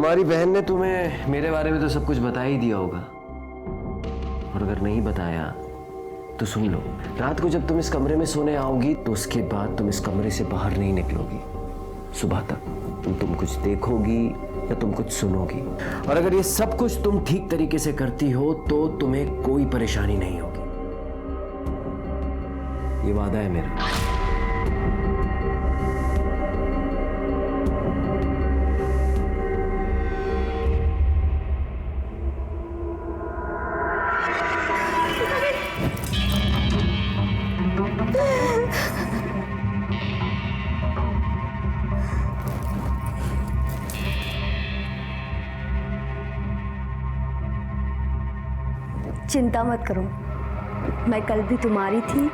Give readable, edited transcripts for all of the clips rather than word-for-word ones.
तुम्हारी बहन ने तुम्हें मेरे बारे में तो सब कुछ बता ही दिया होगा, और अगर नहीं बताया तो सुन लो, रात को जब तुम इस कमरे में सोने आओगी तो उसके बाद तुम इस कमरे से बाहर नहीं निकलोगी। सुबह तक तुम कुछ देखोगी या तुम कुछ सुनोगी, और अगर ये सब कुछ तुम ठीक तरीके से करती हो तो तुम्हें कोई परेशानी नहीं होगी। ये वादा है मेरा। चिंता मत करो, मैं कल भी तुम्हारी थी,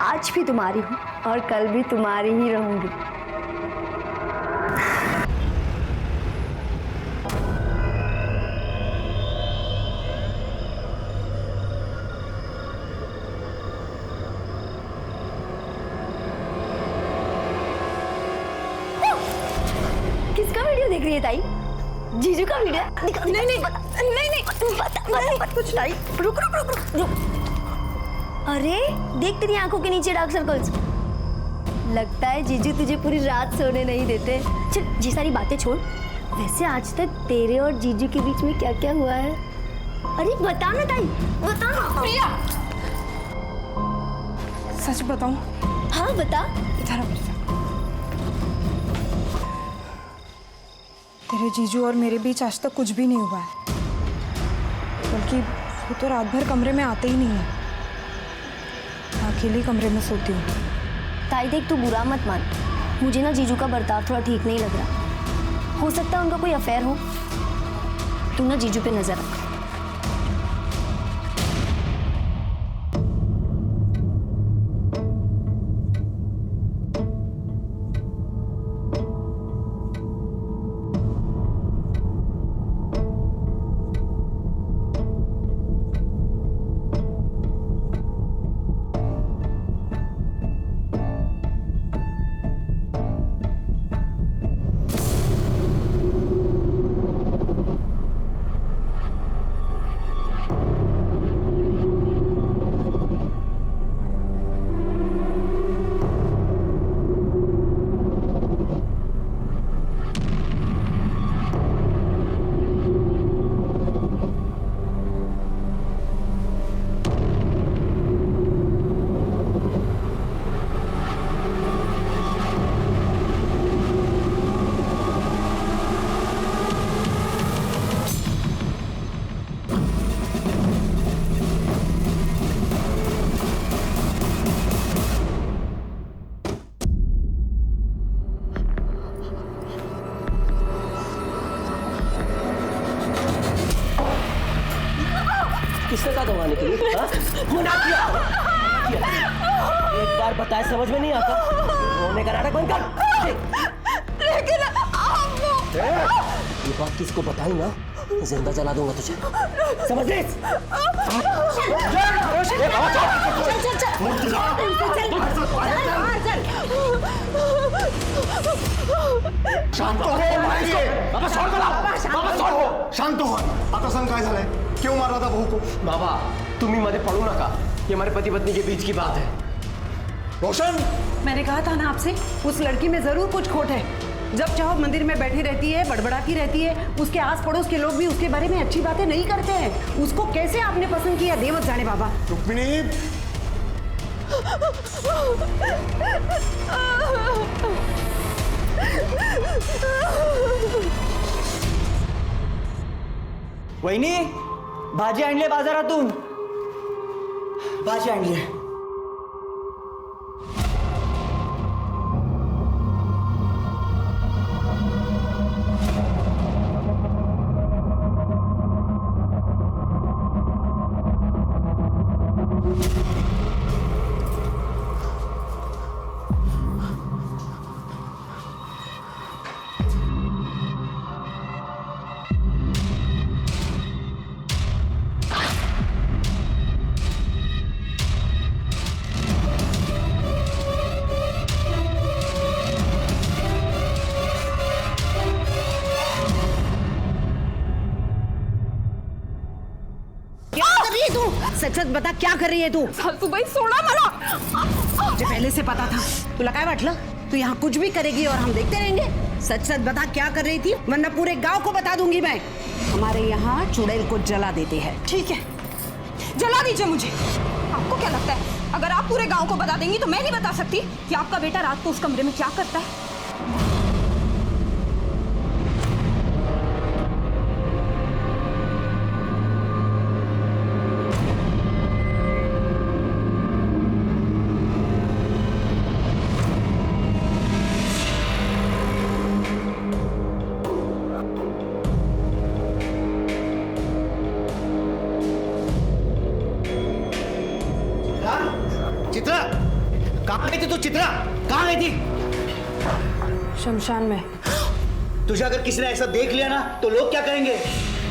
आज भी तुम्हारी हूँ और कल भी तुम्हारी ही रहूंगी। किसका वीडियो देख रही है ताई? जीजू का वीडियो? नहीं नहीं नहीं नहीं कुछ नहीं। रुक रुक रुक रुक रुक। अरे देख तेरी आंखों के नीचे डार्क सर्कल्स। लगता है जीजू तुझे पूरी रात सोने नहीं देते। चल ये सारी बातें छोड़, वैसे आज तक तेरे और जीजू के बीच में क्या क्या हुआ है? अरे बता ना ताई, बता ना। प्रिया, सच बताऊं? हाँ बता। इधर आ। तेरे जीजू और मेरे बीच आज तक कुछ भी नहीं हुआ है, बल्कि वो तो रात भर कमरे में आते ही नहीं है। मैं अकेले कमरे में सोती हूँ। ताई देख, तू बुरा मत मान, मुझे ना जीजू का बर्ताव थोड़ा ठीक नहीं लग रहा। हो सकता है उनका कोई अफेयर हो। तू ना जीजू पे नजर रख। किसने कहा दबाने के लिए? मना किया। एक बार बताए समझ में नहीं आता, रोने का नाटक बंद कर। लेकिन ये बात किसको बताई ना, जिंदा जला दूंगा तुझे, समझ ले। शांत हो, शांत हो। आता सांग काय झालंय? क्यों मार रहा था बहू को? बाबा तुम्ही मध्ये पडू नका, ये हमारे पति पत्नी के बीच की बात है। रोशन, मैंने कहा था ना आपसे, उस लड़की में जरूर कुछ खोट है। जब चाहो मंदिर में बैठी रहती है, बड़बड़ाती रहती है, उसके आस पड़ोस के लोग भी उसके बारे में अच्छी बातें नहीं करते हैं। उसको कैसे आपने पसंद किया, देवत जाने बाबा। रुक्मिणी, वहिनी, भाजी आणली बाजारातून, भाजी आणली। सच बता क्या कर रही है तू? सासूबाई सोडा मला. मुझे पहले से पता था. तुला काय वाटलं तू यहाँ कुछ भी करेगी और हम देखते रहेंगे? सच सच बता क्या कर रही थी, वरना पूरे गांव को बता दूंगी मैं. हमारे यहाँ चुड़ैल को जला देते हैं. ठीक है, जला दीजिए मुझे. आपको क्या लगता है अगर आप पूरे गांव को बता देंगी तो मैं नहीं बता सकती कि आपका बेटा रात को उस कमरे में क्या करता है? चित्रा, कहाँ गई थी तू? चित्रा कहाँ गई थी? शमशान में. तुझे अगर किसी ने ऐसा देख लिया ना तो लोग क्या करेंगे?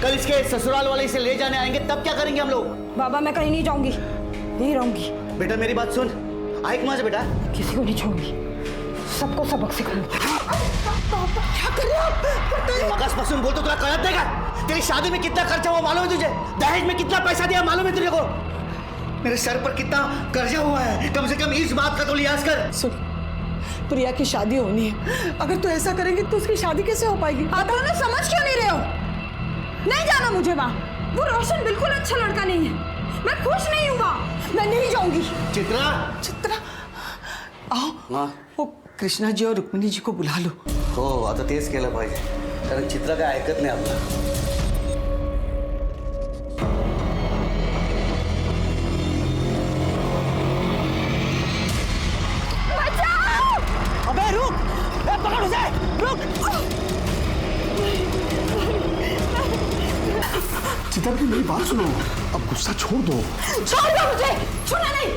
कल इसके ससुराल वाले इसे ले जाने आएंगे, तब क्या करेंगे हम लोग? बाबा मैं कहीं नहीं जाऊंगी, यहीं रहूंगी. बेटा मेरी बात सुन, आइक माँ से बेटा. किसी को नहीं छोड़ूंगी, सबको सबक सिखाऊंगी. क्या कर रहे हो? मगज पसंद बोल तो तुझे कलत देगा. तेरी शादी में कितना खर्चा हुआ मालूम है तुझे? दहेज में कितना पैसा दिया मालूम है तुझे को? मेरे सर पर कितना कर्जा हुआ है, कम से कम इस बात का तो लिहाज कर. सुन, प्रिया की शादी होनी है. अगर तू ऐसा करेंगे तो उसकी शादी कैसे हो पाएगी? आप दोनों समझ क्यों नहीं रहे हो? नहीं जाना मुझे वहाँ. वो रोशन बिल्कुल अच्छा लड़का नहीं है. मैं खुश नहीं हूँ वहाँ. मैं नहीं जाऊंगी. चित्रा, चित्रा, आओ. हाँ. वो कृष्णा जी और रुक्मिणी जी को बुला लो. हो आता तेच केलं पाहिजे, कारण चित्रा काय ऐकत नाही आपलं. अबे रुक, पकड़ उसे, रुक. चित्रा बेटी मेरी बात सुनो, अब गुस्सा छोड़ दो. छोड़ दो मुझे. छूना नहीं.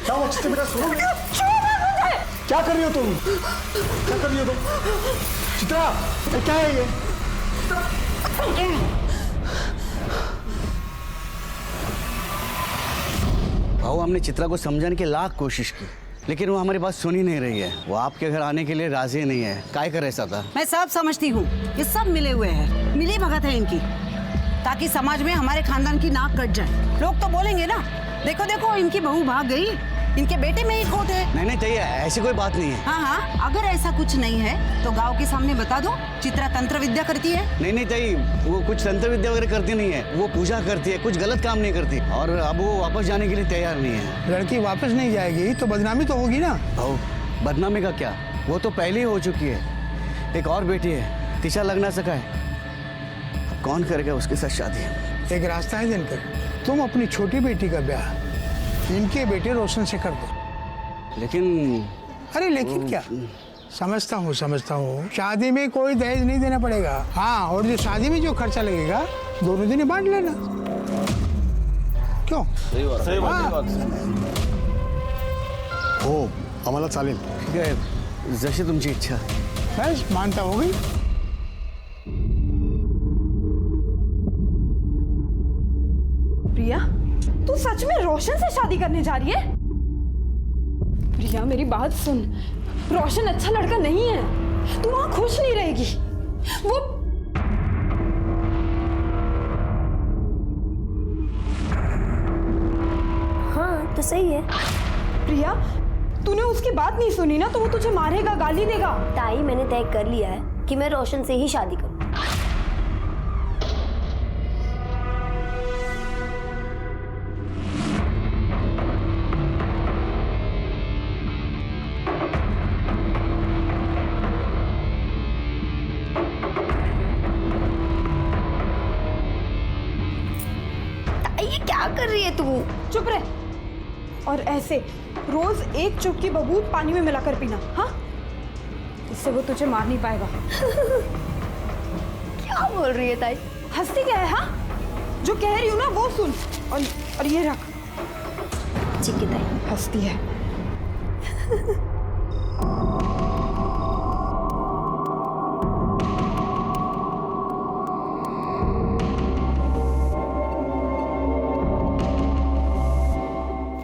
क्या हुआ चित्रा बेटा, सुनो. छोड़ो मुझे. क्या कर रही हो तुम? क्या कर रही हो तुम? चित्रा, ये क्या है ये? भाऊ हमने चित्रा को समझाने की लाख कोशिश की, लेकिन वो हमारी बात सुन ही नहीं रही है. वो आपके घर आने के लिए राजी नहीं है. काय कर ऐसा था? मैं सब समझती हूँ. ये सब मिले हुए हैं, मिली भगत है इनकी, ताकि समाज में हमारे खानदान की नाक कट जाए. लोग तो बोलेंगे ना, देखो देखो इनकी बहू भाग गई, इनके बेटे में ही खोट है. नहीं नहीं ताई, ऐसी कोई बात नहीं है. हाँ हाँ, अगर ऐसा कुछ नहीं है तो गांव के सामने बता दो चित्रा तंत्र विद्या करती है. नहीं नहीं ताई, वो कुछ तंत्र विद्या वगैरह करती नहीं है. वो पूजा करती है, कुछ गलत काम नहीं करती, और अब वो वापस जाने के लिए तैयार नहीं है. लड़की वापस नहीं जाएगी तो बदनामी तो होगी ना. भाऊ बदनामी का क्या, वो तो पहले ही हो चुकी है. एक और बेटी है, तिशा लगना सका है. अब कौन करेगा उसके साथ शादी? एक रास्ता है दिनकर, तुम अपनी छोटी बेटी का ब्याह इनके बेटे रोशन से कर दो. लेकिन अरे लेकिन क्या, समझता हूँ शादी में कोई दहेज नहीं देना पड़ेगा. हाँ, और जो शादी में जो खर्चा लगेगा दोनों दिन बांट लेना. क्यों? सही बात. हो, आम्हाला चालेल. ठीक आहे, जशी तुमची इच्छा. बस मानता हो गई. प्रिया, तू सच में रोशन से शादी करने जा रही है? प्रिया मेरी बात सुन, रोशन अच्छा लड़का नहीं है. तू वहां खुश नहीं रहेगी. वो हाँ तो सही है. प्रिया, तूने उसकी बात नहीं सुनी ना, तो वो तुझे मारेगा, गाली देगा. ताई मैंने तय कर लिया है कि मैं रोशन से ही शादी करूँ. ये क्या कर रही है तू? चुप रह. और ऐसे रोज एक चुटकी बबूत पानी में मिलाकर पीना. हाँ, इससे वो तुझे मार नहीं पाएगा. क्या बोल रही है ताई? हंसती क्या है? हाँ, जो कह रही हूँ ना वो सुन. और ये रख. ठीक है ताई. हंसती है.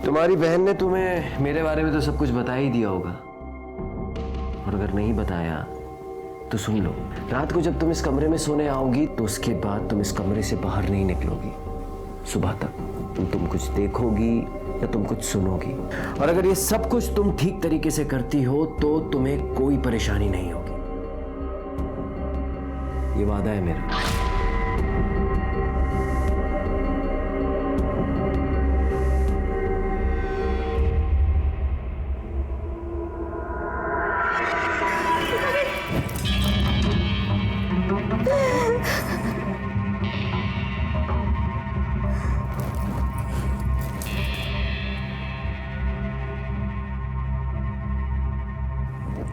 तुम्हारी बहन ने तुम्हें मेरे बारे में तो सब कुछ बता ही दिया होगा, और अगर नहीं बताया तो सुन लो. रात को जब तुम इस कमरे में सोने आओगी तो उसके बाद तुम इस कमरे से बाहर नहीं निकलोगी सुबह तक. तुम कुछ देखोगी या तुम कुछ सुनोगी। और अगर ये सब कुछ तुम ठीक तरीके से करती हो तो तुम्हें कोई परेशानी नहीं होगी। ये वादा है मेरा।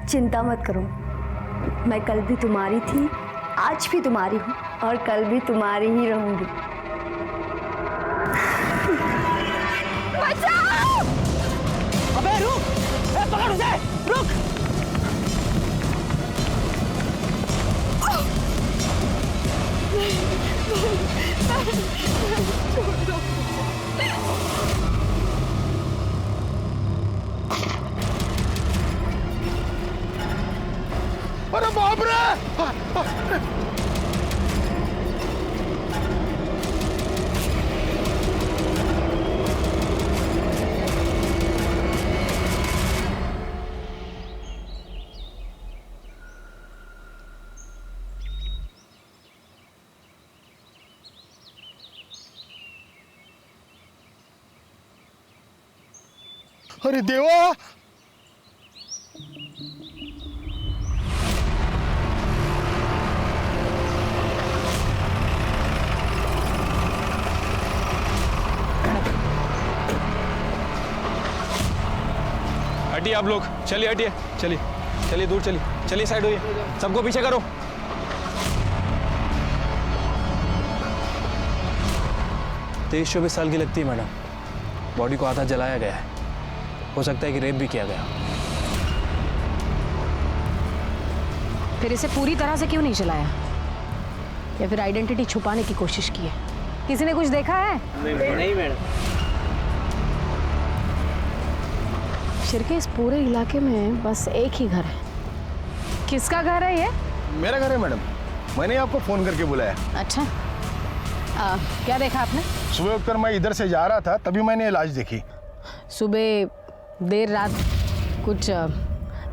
चिंता मत करो, मैं कल भी तुम्हारी थी, आज भी तुम्हारी हूँ और कल भी तुम्हारी ही रहूंगी। बचाओ! अबे रुक! पकड़ उसे! रुक! अरे बाप रे! अरे देवा! हटिए आप लोग, चलिए हटिए, चलिए चलिए दूर चलिए, चलिए साइड होइए, सबको पीछे करो। 23-24 साल की लगती है मैडम। बॉडी को आधा जलाया गया है, हो सकता है कि रेप भी किया गया। फिर इसे पूरी तरह से क्यों नहीं जलाया, या फिर आइडेंटिटी छुपाने की कोशिश की है? किसी ने कुछ देखा है? नहीं मैडम। शिरके, इस पूरे इलाके में बस एक ही घर है। किसका घर है ये? मेरा घर है मैडम, मैंने आपको फोन करके बुलाया। अच्छा, क्या देखा आपने? सुबह उठकर मैं इधर से जा रहा था, तभी मैंने ये लाश देखी। सुबह देर रात कुछ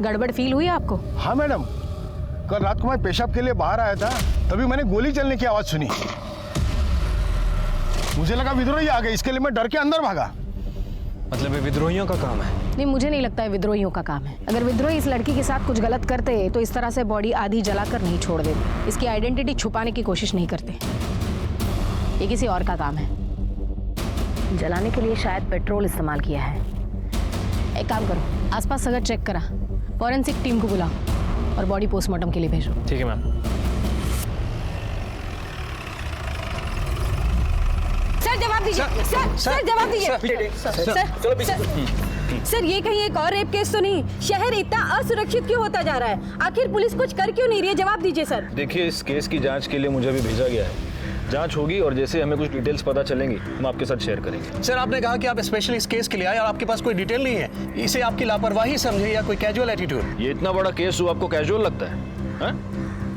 गड़बड़ फील हुई आपको? हाँ मैडम, कल रात को मैं पेशाब के लिए बाहर आया था, तभी मैंने गोली चलने की आवाज सुनी। मुझे लगा विद्रोही आ गए, इसके लिए मैं डर के अंदर भागा। मतलब ये विद्रोहियों का काम है? नहीं, मुझे नहीं लगता है विद्रोहियों का काम है। अगर विद्रोही इस लड़की के साथ कुछ गलत करते तो इस तरह से बॉडी आधी जलाकर नहीं छोड़ देते, इसकी आइडेंटिटी छुपाने की कोशिश नहीं करते। ये किसी और का काम है। जलाने के लिए शायद पेट्रोल इस्तेमाल किया है। एक काम करो, आसपास सगर चेक करा, फॉरेंसिक टीम को बुलाओ और बॉडी पोस्टमार्टम के लिए भेजो। ठीक है मैम। सर जवाब दीजिए, सर जवाब दीजिए। सर ये कहीं एक और रेप केस तो नहीं? शहर इतना असुरक्षित क्यों होता जा रहा है? आखिर पुलिस कुछ कर क्यों नहीं रही है? जवाब दीजिए सर। देखिए, इस केस की जांच के लिए मुझे अभी भेजा गया है। जांच होगी और जैसे हमें कुछ डिटेल्स पता चलेंगी हम आपके साथ शेयर करेंगे। सर, आपने कहा कि आप स्पेशली इस केस के लिए आए और आपके पास कोई डिटेल नहीं है। इसे आपकी लापरवाही समझे या कोई कैजुअल एटीट्यूड? ये इतना बड़ा केस हुआ, आपको कैजुअल लगता है?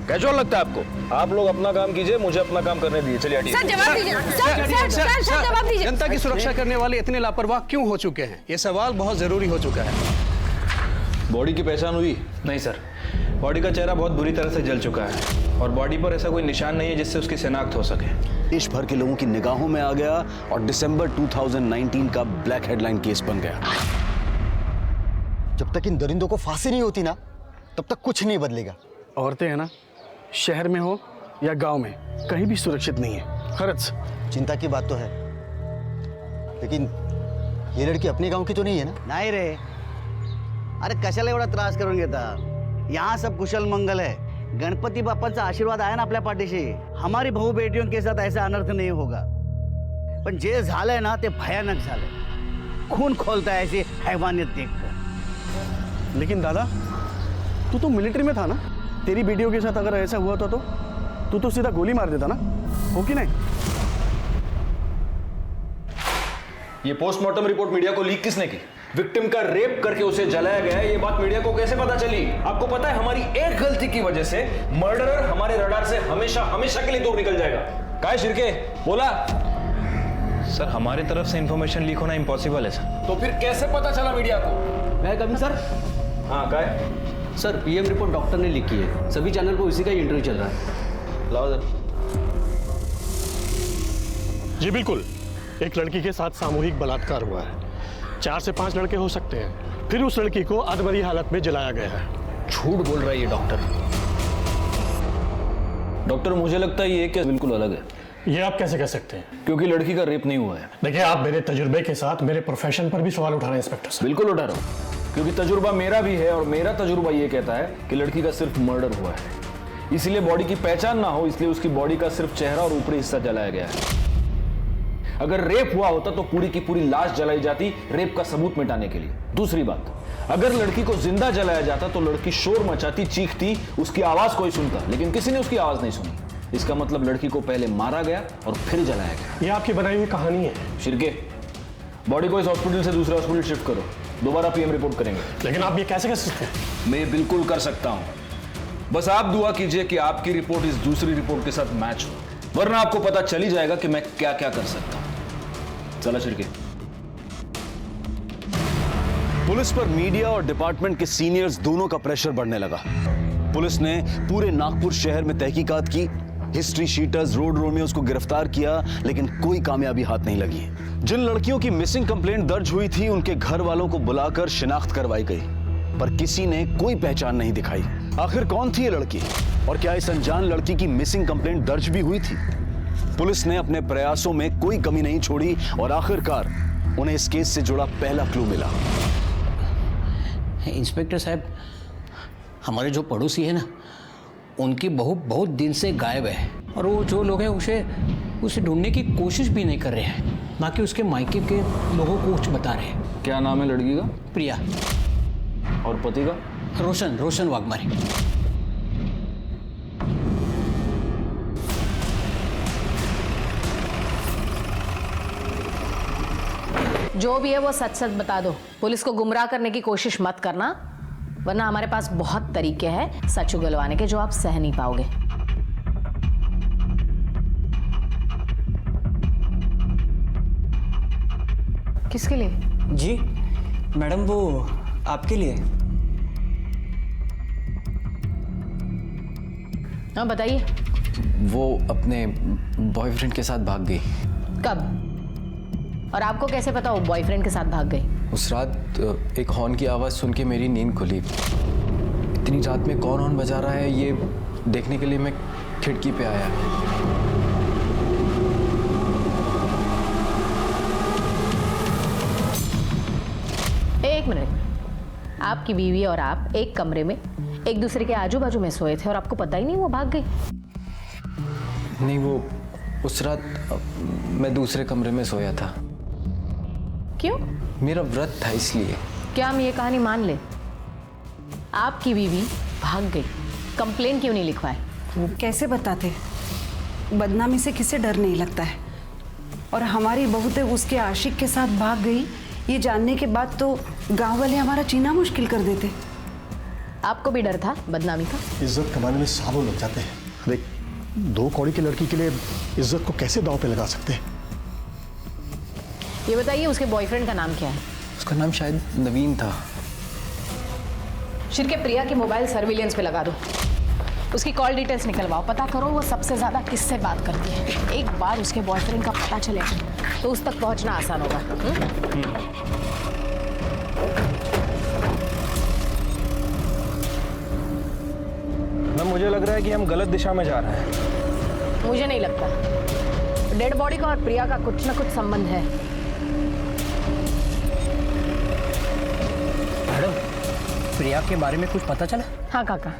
कैजुअल लगता है आपको? आप लोग अपना काम कीजिए, मुझे अपना काम करने दीजिए। चलिए हटिए। सर जवाब दीजिए। सर जवाब दीजिए। जनता की सुरक्षा करने वाले इतने लापरवाह क्यों हो चुके हैं? ये सवाल बहुत जरूरी हो चुका है। बॉडी की पहचान हुई? नहीं सर, बॉडी का चेहरा बहुत बुरी तरह से जल चुका है और बॉडी पर ऐसा कोई निशान नहीं है जिससे उसकी शिनाख्त हो सके। देश भर के लोगों की निगाहों में आ गया और दिसंबर 2019 का ब्लैक हेडलाइन केस बन गया। जब तक इन दरिंदों को फांसी नहीं होती ना, तब तक कुछ नहीं बदलेगा। औरतें हैं ना, शहर में हो या गांव में, कहीं भी सुरक्षित नहीं है। खरच चिंता की बात तो है, लेकिन ये लड़की अपने गांव की तो नहीं है ना? नाही रे, अरे कशाला एवढा त्रास करून घेता? यहाँ सब कुशल मंगल है। गणपति बाप्पाचा आशीर्वाद आहे ना आपल्या पाठीशी। हमारी भाऊ बेटियों के साथ ऐसा अनर्थ नहीं होगा। पण जे झालंय ना ते भयानक झालंय। खून खोलता है ऐसी हैवानियत देखकर। लेकिन दादा, तू तो मिलिट्री में था ना? तेरी बेटियों के साथ अगर ऐसा हुआ था तो तू तो सीधा गोली मार देता ना, हो कि नहीं? ये पोस्टमार्टम रिपोर्ट मीडिया को लीक किसने की? विक्टिम का रेप करके उसे जलाया गया है, ये बात मीडिया को कैसे पता चली? आपको पता है, हमारी एक गलती की वजह से मर्डरर हमारे रडार से हमेशा हमेशा के लिए दूर निकल जाएगा। काय शिर्के, बोला। सर हमारी तरफ से इंफॉर्मेशन लीक होना इम्पॉसिबल है सर। तो फिर कैसे पता चला मीडिया को? मैं कभी सर। हाँ क्या है? सर पीएम रिपोर्ट डॉक्टर ने लीक की है, सभी चैनल पर उसी का ही इंटरव्यू चल रहा है। लाओ सर। जी बिल्कुल, एक लड़की के साथ सामूहिक बलात्कार हुआ है। 4 से 5 लड़के हो सकते हैं। फिर उस लड़की को अधमरी हालत में जलाया गया है। झूठ बोल रहा है ये डॉक्टर। डॉक्टर मुझे लगता है ये केस बिल्कुल अलग है। ये आप कैसे कह सकते हैं? क्योंकि लड़की का रेप नहीं हुआ है। देखिए, आप मेरे तजुर्बे के साथ मेरे प्रोफेशन पर भी सवाल उठा रहे हैं इंस्पेक्टर साहब। बिल्कुल उठा रहा हूँ, क्योंकि तजुर्बा मेरा भी है और मेरा तजुर्बा ये कहता है कि लड़की का सिर्फ मर्डर हुआ है। इसलिए बॉडी की पहचान ना हो, इसलिए उसकी बॉडी का सिर्फ चेहरा और ऊपरी हिस्सा जलाया गया है। अगर रेप हुआ होता तो पूरी की पूरी लाश जलाई जाती, रेप का सबूत मिटाने के लिए। दूसरी बात, अगर लड़की को जिंदा जलाया जाता तो लड़की शोर मचाती, चीखती, उसकी आवाज कोई सुनता, लेकिन किसी ने उसकी आवाज नहीं सुनी। इसका मतलब लड़की को पहले मारा गया और फिर जलाया गया। ये आपकी बनाई हुई कहानी है। शिरके, बॉडी को इस हॉस्पिटल से दूसरे हॉस्पिटल शिफ्ट करो, दोबारा पीएम रिपोर्ट करेंगे। लेकिन आप ये कैसे कर सकते हैं? मैं बिल्कुल कर सकता हूं, बस आप दुआ कीजिए कि आपकी रिपोर्ट इस दूसरी रिपोर्ट के साथ मैच हो, वरना आपको पता चल ही जाएगा कि मैं क्या क्या कर सकता हूं। चला शिरके। पुलिस पर मीडिया और डिपार्टमेंट के सीनियर्स दोनों का प्रेशर बढ़ने लगा। पुलिस ने पूरे नागपुर शहर में तहकीकात की, हिस्ट्री शीटर्स, रोड रोमियोस को गिरफ्तार किया, लेकिन कोई कामयाबी हाथ नहीं लगी। जिन लड़कियों की मिसिंग कंप्लेंट दर्ज हुई थी, उनके घर वालों को बुलाकर शिनाख्त करवाई गई, पर किसी ने कोई पहचान नहीं दिखाई। आखिर कौन थी ये लड़की और क्या इस अनजान लड़की की मिसिंग कंप्लेंट दर्ज भी हुई थी? पुलिस ने अपने प्रयासों में कोई कमी नहीं छोड़ी और आखिरकार उन्हें इस केस से जुड़ा पहला क्लू मिला। इंस्पेक्टर साहब, हमारे जो पड़ोसी है ना, उनकी बहू बहुत दिन से गायब है और वो जो लोग हैं उसे ढूंढने की कोशिश भी नहीं कर रहे हैं, ना कि उसके मायके के लोगों को कुछ बता रहे हैं। क्या नाम है लड़की का? प्रिया। और पति का? रोशन वाघमारे। जो भी है वो सच सच बता दो। पुलिस को गुमराह करने की कोशिश मत करना, वरना हमारे पास बहुत तरीके हैं सच उगलवाने के जो आप सह नहीं पाओगे। किसके लिए? जी मैडम, वो आपके लिए। हाँ बताइए। वो अपने बॉयफ्रेंड के साथ भाग गई। कब? और आपको कैसे पता वो बॉयफ्रेंड के साथ भाग गई? उस रात एक हॉर्न की आवाज़ सुन के मेरी नींद खुली। इतनी रात में कौन हॉर्न बजा रहा है ये देखने के लिए मैं खिड़की पे आया। एक मिनट, आपकी बीवी और आप एक कमरे में एक दूसरे के आजू बाजू में सोए थे और आपको पता ही नहीं वो भाग गई? नहीं, वो उस रात मैं दूसरे कमरे में सोया था। क्यों? मेरा व्रत था इसलिए। क्या हम ये कहानी मान ले? आपकी बीवी भाग गई, कंप्लेन क्यों नहीं लिखवाए? वो कैसे बताते? बदनामी से किसे डर नहीं लगता है। और हमारी बहू तो उसके आशिक के साथ भाग गई, ये जानने के बाद तो गांव वाले हमारा जीना मुश्किल कर देते। आपको भी डर था बदनामी का? इज्जत कमाने में सालों लग जाते हैं। देख, 2 कौड़ी की लड़की के लिए इज्जत को कैसे दांव पे लगा सकते हैं? ये बताइए, उसके बॉयफ्रेंड का नाम क्या है? उसका नाम शायद नवीन था। शिरके, प्रिया के मोबाइल सर्विलेंस पे लगा दो, उसकी कॉल डिटेल्स निकलवाओ, पता करो वो सबसे ज्यादा किससे बात करती है। एक बार उसके बॉयफ्रेंड का पता चले तो उस तक पहुंचना आसान होगा। मैम, मुझे लग रहा है कि हम गलत दिशा में जा रहे हैं। मुझे नहीं लगता। डेड बॉडी का और प्रिया का कुछ ना कुछ संबंध है। मैडम, प्रिया के बारे में कुछ पता चला? हाँ काका,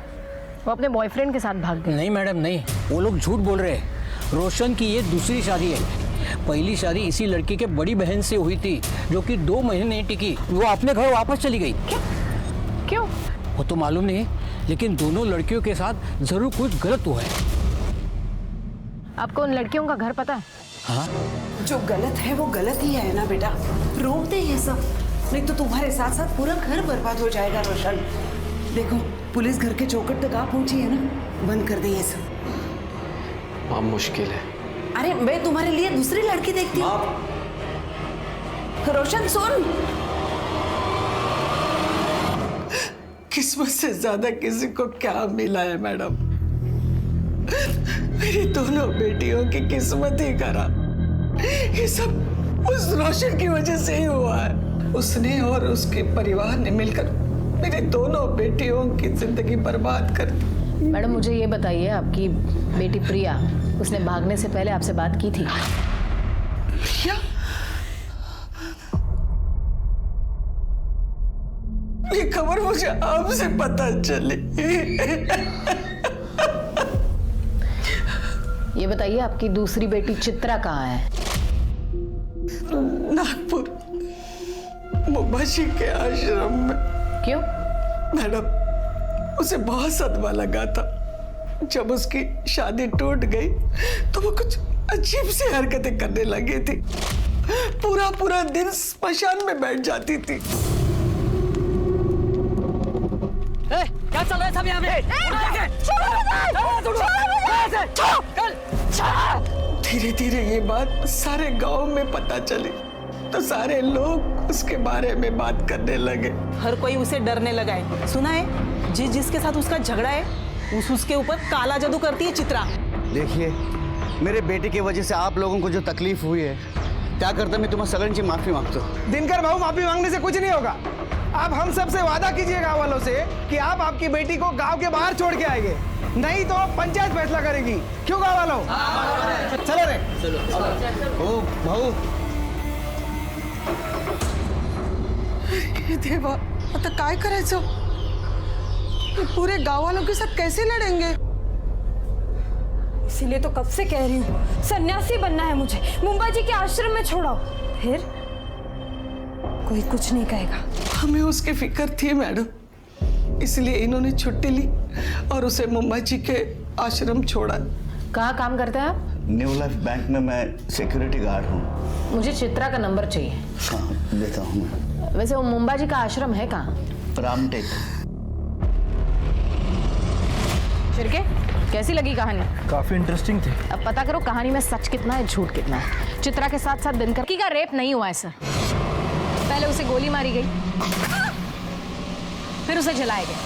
वो अपने बॉयफ्रेंड के साथ भाग गई। नहीं मैडम, नहीं, वो लोग झूठ बोल रहे हैं। रोशन की ये दूसरी शादी है। पहली शादी इसी लड़की के बड़ी बहन से हुई थी, जो कि 2 महीने नहीं टिकी, वो अपने घर वापस चली गई। क्यों? वो तो मालूम नहीं, लेकिन दोनों लड़कियों के साथ जरूर कुछ गलत हुआ है। आपको उन लड़कियों का घर पता है? हाँ, जो गलत है वो गलत ही है ना बेटा, रोक दे ये सब, नहीं तो तुम्हारे साथ साथ पूरा घर बर्बाद हो जाएगा। रोशन, देखो पुलिस घर के चौखट तक आ पहुंची है ना, बंद कर दे ये सब। अब मुश्किल है। अरे मैं तुम्हारे लिए दूसरी लड़की देखती हूँ। रोशन सुन। किस्मत से ज्यादा किसी को क्या मिला है मैडम? मेरी दोनों बेटियों की किस्मत ही खराब। ये सब उस रोशन की वजह से ही हुआ है। उसने और उसके परिवार ने मिलकर मेरी दोनों बेटियों की जिंदगी बर्बाद कर दी। मैडम मुझे ये बताइए, आपकी बेटी प्रिया, उसने भागने से पहले आपसे बात की थी? प्रिया? ये खबर मुझे आपसे पता चली। ये बताइए, आपकी दूसरी बेटी चित्रा कहाँ है? नागपुर मुंबाजी के आश्रम में। क्यों? मैडम उसे बहुत सदमा लगा था। जब उसकी शादी टूट गई तो वो कुछ अजीब सी हरकतें करने लगी थी। पूरा पूरा दिन स्मशान में बैठ जाती थी। क्या चल रहा है सब यहाँ पे? धीरे धीरे ये बात सारे गांव में पता चली तो सारे लोग उसके बारे में बात करने लगे। हर कोई उसे डरने लगा है। सुना है जिसके साथ उसका झगड़ा है उसके ऊपर काला जादू करती है चित्रा। देखिए, मेरे बेटे की वजह से आप लोगों को जो तकलीफ हुई है, क्या करता मैं तुम्हारा सगन से माफी मांगता हूँ। दिनकर बाबू, माफी मांगने से कुछ नहीं होगा। आप हम सब से वादा कीजिए गांव वालों से कि आप आपकी बेटी को गांव के बाहर छोड़ के आएंगे, नहीं तो पंचायत फैसला करेगी। क्यों गांव वालों? चलो रे, चलो। ओ भाऊ, देवा, आता काय करायचं? पूरे गांव वालों के साथ कैसे लड़ेंगे? इसीलिए तो कब से कह रही हूँ, सन्यासी बनना है मुझे, मुंबाजी के आश्रम में छोड़ाओ, फिर कोई कुछ नहीं कहेगा। हमें उसकी फिक्र थी मैडम, इसलिए इन्होंने छुट्टी ली और उसे मुंबाजी के आश्रम छोड़ा। कहाँ काम करते हैं आप? न्यू लाइफ बैंक में मैं सिक्योरिटी गार्ड हूँ। मुझे चित्रा का नंबर चाहिए। हाँ, देता हूँ। वैसे वो मुंबाजी का आश्रम है कहाँ? रामटेक। शिर्के, कैसी लगी कहानी? काफी इंटरेस्टिंग थी। अब पता करो कहानी में सच कितना है, झूठ कितना है। चित्रा के साथ साथ दिनकर की का रेप नहीं हुआ है सर। पहले उसे गोली मारी गई, फिर उसे जलाया गया।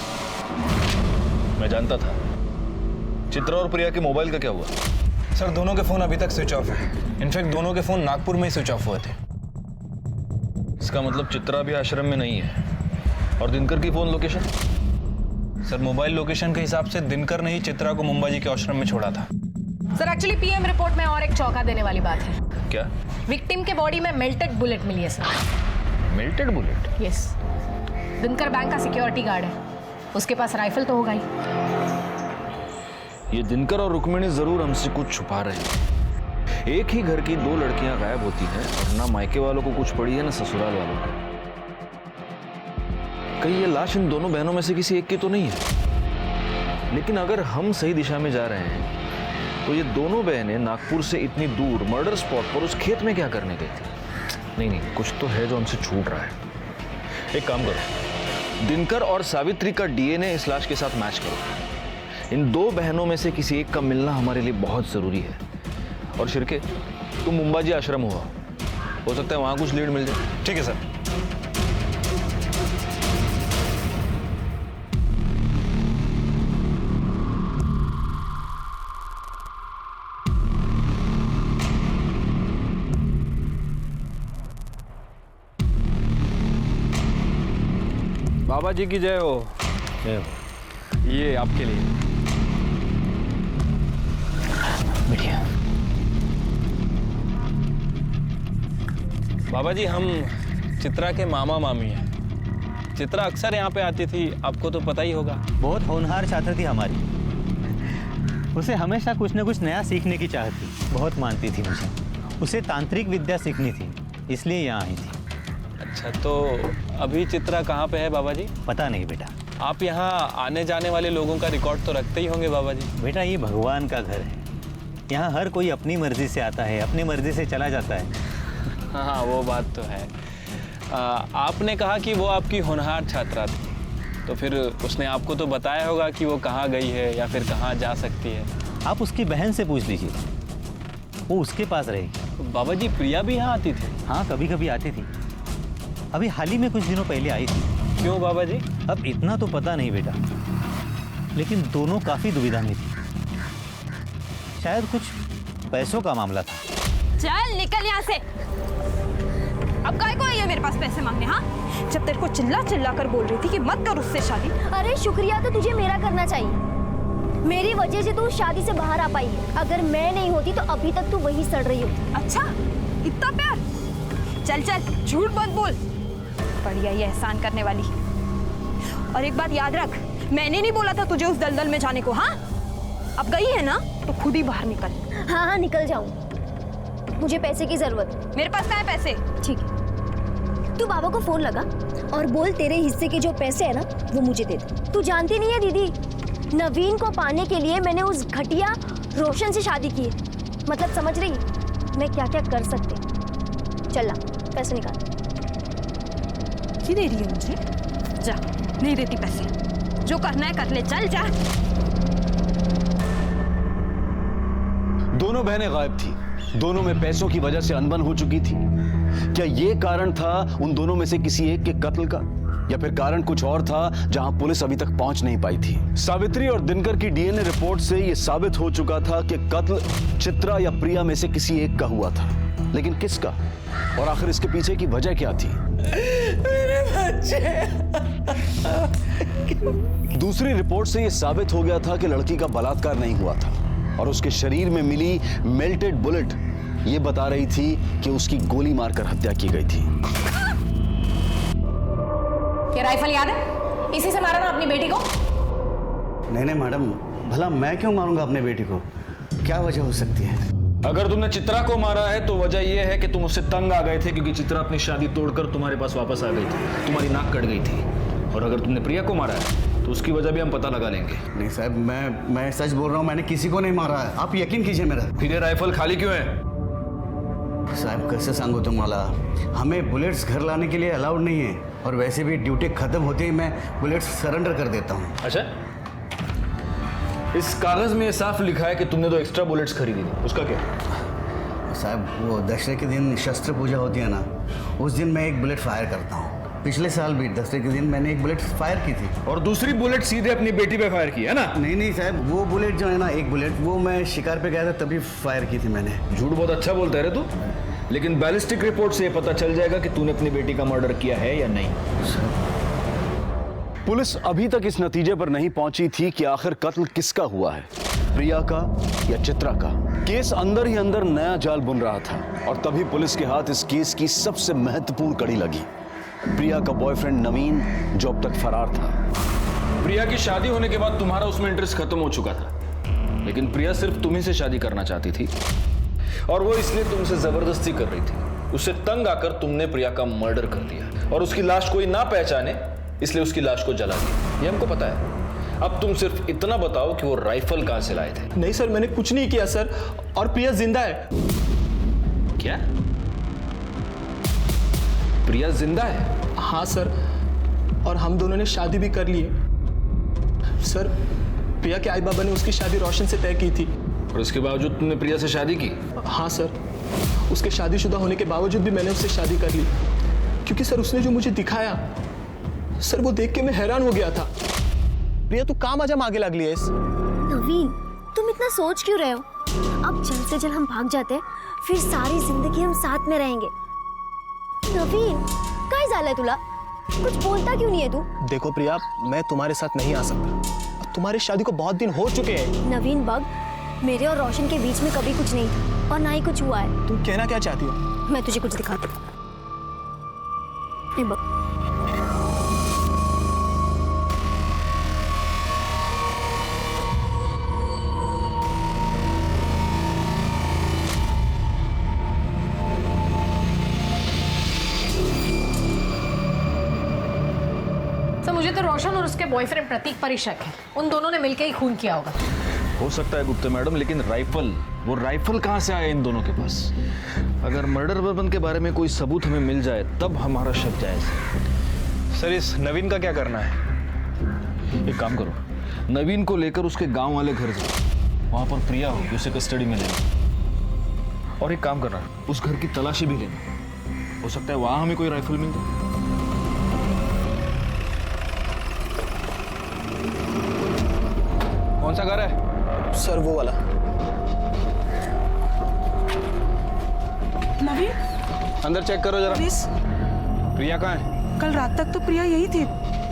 मैं जानता था। चित्रा और प्रिया के मोबाइल का क्या हुआ? सर दोनों के फोन अभी तक स्विच ऑफ है। इनफैक्ट दोनों के फोन नागपुर में ही स्विच ऑफ हुए थे। इसका मतलब चित्रा भी आश्रम में नहीं है। और दिनकर की phone location? Sir mobile location के हिसाब से दिनकर ने ही चित्रा को मुंबाजी के आश्रम में छोड़ा था। सर एक्चुअली पीएम रिपोर्ट में और एक चौंका देने वाली बात है। क्या? विक्टिम के बॉडी में मेल्टेड बुलेट मिली है sir. Melted bullet? Yes. Dinkar bank का सिक्योरिटी गार्ड है, उसके पास राइफल तो होगा ही। ये दिनकर और रुक्मिणी जरूर हमसे कुछ छुपा रहे हैं। एक ही घर की दो लड़कियां गायब होती हैं और ना मायके वालों को कुछ पड़ी है ना ससुराल वालों को। कहीं ये लाश इन दोनों बहनों में से किसी एक की तो नहीं है। लेकिन अगर हम सही दिशा में जा रहे हैं तो ये दोनों बहनें नागपुर से इतनी दूर मर्डर स्पॉट पर उस खेत में क्या करने गई थी? नहीं, कुछ तो है जो हमसे छूट रहा है। एक काम करो, दिनकर और सावित्री का डीएनए इस लाश के साथ मैच करो। इन दो बहनों में से किसी एक का मिलना हमारे लिए बहुत जरूरी है। और शिर्के, तुम मुंबाजी आश्रम हुआ, हो सकता है वहां कुछ लीड मिल जाए। ठीक है सर। बाबा जी की जय हो। जय हो। ये आपके लिए। बढ़िया। बाबा जी, हम चित्रा के मामा मामी हैं। चित्रा अक्सर यहाँ पे आती थी, आपको तो पता ही होगा। बहुत होनहार छात्र थी हमारी। उसे हमेशा कुछ न कुछ नया सीखने की चाहत थी। बहुत मानती थी मुझे। उसे तांत्रिक विद्या सीखनी थी, इसलिए यहाँ आई थी। अच्छा, तो अभी चित्रा कहाँ पे है बाबा जी? पता नहीं बेटा। आप यहाँ आने जाने वाले लोगों का रिकॉर्ड तो रखते ही होंगे बाबा जी। बेटा, ये भगवान का घर है। यहाँ हर कोई अपनी मर्जी से आता है, अपनी मर्जी से चला जाता है। हाँ, वो बात तो है। आपने कहा कि वो आपकी होनहार छात्रा थी, तो फिर उसने आपको तो बताया होगा कि वो कहाँ गई है या फिर कहाँ जा सकती है। आप उसकी बहन से पूछ लीजिए, वो उसके पास रहेगी। बाबा जी, प्रिया भी यहाँ आती थी? हाँ, कभी कभी आती थी। अभी हाल ही में कुछ दिनों पहले आई थी। क्यों बाबा जी? अब इतना तो पता नहीं बेटा, लेकिन दोनों काफी दुविधा में थी। शायद कुछ पैसों का मामला था। चल निकल यहाँ से। अब काय को आई है मेरे पास पैसे मांगने? हाँ, जब तेरे को चिल्ला चिल्ला कर बोल रही थी कि मत कर उससे शादी। अरे शुक्रिया तो तुझे मेरा करना चाहिए। मेरी वजह से तू शादी से बाहर आ पाई है। अगर मैं नहीं होती तो अभी तक तू वहीं सड़ रही होती। अच्छा, इतना प्यार? चल चल, झूठ मत बोल। बढ़िया ये एहसान करने वाली। और एक बात याद रख, मैंने नहीं बोला था तुझे उस दलदल में जाने को। हाँ, अब गई है ना तो खुद ही बाहर निकल। हाँ हाँ निकल जाऊं। मुझे पैसे की जरूरत है। मेरे पास कहाँ है पैसे? ठीक है, तू बाबा को फोन लगा और बोल तेरे हिस्से के जो पैसे है ना वो मुझे दे दे। तू जानती नहीं है दीदी, नवीन को पाने के लिए मैंने उस घटिया रोशन से शादी की है। मतलब समझ रही मैं क्या क्या कर सकती। चल ला पैसे निकाल। की दे रही है मुझे? जा, नहीं देती पैसे। जो करना है कर ले, चल जा। दोनों बहनें गायब थी। दोनों में पैसों की वजह से अनबन हो चुकी थी। क्या यह कारण था उन दोनों में से किसी एक के कत्ल का, या फिर कारण कुछ और था जहां पुलिस अभी तक पहुंच नहीं पाई थी? सावित्री और दिनकर की डीएनए रिपोर्ट से यह साबित हो चुका था कि कत्ल चित्रा या प्रिया में से किसी एक का हुआ था, लेकिन किसका? और आखिर इसके पीछे की वजह क्या थी? मेरे बच्चे। दूसरी रिपोर्ट से यह साबित हो गया था कि लड़की का बलात्कार नहीं हुआ था, और उसके शरीर में मिली मेल्टेड बुलेट ये बता रही थी कि उसकी गोली मारकर हत्या की गई थी। क्या राइफल याद है? इसी से मारा ना अपनी बेटी को? नहीं नहीं मैडम, भला मैं क्यों मारूंगा अपने बेटी को? क्या वजह हो सकती है? अगर तुमने चित्रा को मारा है तो वजह यह है कि तुम उससे तंग आ गए थे, क्योंकि चित्रा अपनी शादी तोड़कर तुम्हारे पास वापस आ गई थी, तुम्हारी नाक कट गई थी। और अगर तुमने प्रिया को मारा है तो उसकी वजह भी हम पता लगा लेंगे। नहीं साहब, मैं सच बोल रहा हूँ, मैंने किसी को नहीं मारा है। आप यकीन कीजिए मेरा। फिर ये राइफल खाली क्यों है? साहब कैसे सांगो तुम्हाला, हमें बुलेट्स घर लाने के लिए अलाउड नहीं है, और वैसे भी ड्यूटी खत्म होते ही मैं बुलेट्स सरेंडर कर देता हूँ। अच्छा, इस कागज में साफ लिखा है कि तुमने 2 एक्स्ट्रा बुलेट्स खरीदी थी, उसका क्या? साहब वो दशहरे के दिन शस्त्र पूजा होती है ना, उस दिन मैं एक बुलेट फायर करता हूँ। पिछले साल भी दशहरे के दिन मैंने एक बुलेट फायर की थी। और दूसरी बुलेट सीधे अपनी बेटी पे फायर की है ना? नहीं साहब, वो बुलेट जो है ना, एक बुलेट वो मैं शिकार पे गया था तभी फायर की थी मैंने। झूठ बहुत अच्छा बोलता है रे तू, लेकिन बैलिस्टिक रिपोर्ट से ये पता चल जाएगा कि तूने अपनी बेटी का मर्डर किया है या नहीं। पुलिस अभी तक इस नतीजे पर नहीं पहुंची थी कि आखिर कत्ल किसका हुआ है, प्रिया का या चित्रा का। केस अंदर ही अंदर नया जाल बुन रहा था, और तभी पुलिस के हाथ इस केस की सबसे महत्वपूर्ण कड़ी लगी। प्रिया का बॉयफ्रेंड नवीन, जो अब तक फरार था। प्रिया की शादी होने के बाद तुम्हारा उसमें इंटरेस्ट खत्म हो चुका था, लेकिन प्रिया सिर्फ तुम्ही से शादी करना चाहती थी, और वो इसलिए तुमसे जबरदस्ती कर रही थी। उससे तंग आकर तुमने प्रिया का मर्डर कर दिया, और उसकी लाश कोई ना पहचाने इसलिए उसकी लाश को जला दिया। ये हमको पता है। अब तुम सिर्फ इतना बताओ कि वो राइफल कहां से लाए थे। नहीं सर, मैंने कुछ नहीं किया सर, और प्रिया जिंदा है। क्या? प्रिया जिंदा है? हाँ सर, और हम दोनों ने शादी भी कर ली है। सर, प्रिया के आई बाबा ने उसकी शादी रोशन से तय की थी। और उसके बावजूद तुमने प्रिया से शादी की? हाँ सर, उसके शादीशुदा होने के बावजूद भी मैंने उससे शादी कर ली, क्योंकि सर उसने जो मुझे दिखाया सर, वो देख के मैं हैरान हो गया था। प्रिया तू काम आजा आगे लग लिया इस। नवीन, तुम इतना सोच क्यों रहे हो? अब जल्द से जल्द हम भाग जाते हैं, फिर सारी जिंदगी हम साथ में रहेंगे। नवीन, काय झालंय तुला? कुछ बोलता क्यों नहीं है तू? देखो प्रिया, मैं तुम्हारे साथ नहीं आ सकता। तुम्हारी शादी को बहुत दिन हो चुके हैं। नवीन बग, मेरे और रोशन के बीच में कभी कुछ नहीं था, और ना ही कुछ हुआ है। तुम कहना क्या चाहती हो? मैं तुझे कुछ दिखाती हूँ। ये बग, मुझे तो रोशन और उसके बॉयफ्रेंड प्रतीक पर ही शक है। उन दोनों ने मिलकर ही खून किया होगा। हो सकता है गुप्ता मैडम, लेकिन वो राइफल कहां से आया इन दोनों के पास? अगर मर्डर वेपन के बारे में कोई सबूत हमें मिल जाए तब हमारा शक जायज है। सर, इस नवीन का क्या करना है? एक काम करो, नवीन को लेकर उसके गांव वाले घर जाओ, वहां पर प्रिया होगी, उसे कस्टडी में लेना। और एक काम करना, उस घर की तलाशी भी लेना, हो सकता है वहां हमें कोई राइफल मिल जाए। सा घर है? सर वो वाला। नवीन, अंदर चेक करो जरा। प्लीज। प्रिया कहाँ है? कल रात तक तो प्रिया यही थी,